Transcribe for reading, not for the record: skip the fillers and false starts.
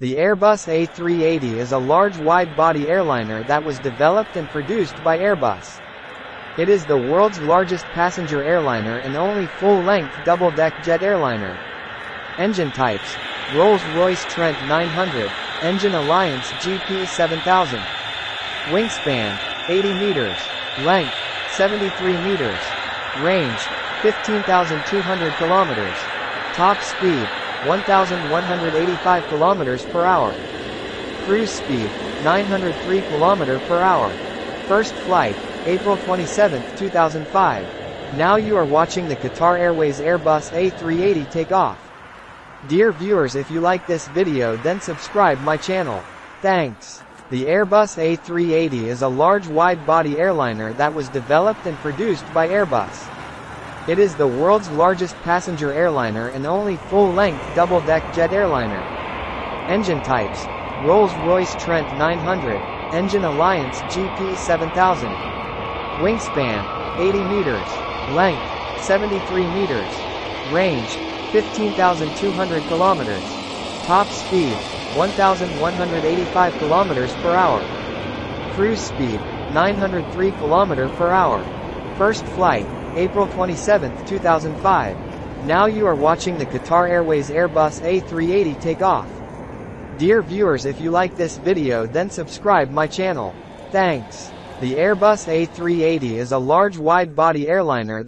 The Airbus A380 is a large wide-body airliner that was developed and produced by Airbus. It is the world's largest passenger airliner and only full-length double-deck jet airliner. Engine types: Rolls-Royce Trent 900, Engine Alliance GP7000. Wingspan: 80 meters. Length: 73 meters. Range: 15,200 kilometers. Top speed: 1,185 kilometers per hour. Cruise speed: 903 kilometers per hour. First flight: April 27, 2005. Now you are watching the Qatar Airways Airbus A380 take off. Dear viewers, if you like this video, then subscribe my channel. Thanks. The Airbus A380 is a large wide-body airliner that was developed and produced by Airbus. It is the world's largest passenger airliner and only full-length double-deck jet airliner. Engine types: Rolls-Royce Trent 900, Engine Alliance GP7000. Wingspan: 80 meters. Length: 73 meters. Range: 15,200 kilometers. Top speed: 1,185 kilometers per hour. Cruise speed: 903 kilometers per hour. First flight: April 27, 2005. Now you are watching the Qatar Airways Airbus A380 take off. Dear viewers, if you like this video, then subscribe my channel. Thanks. The Airbus A380 is a large wide-body airliner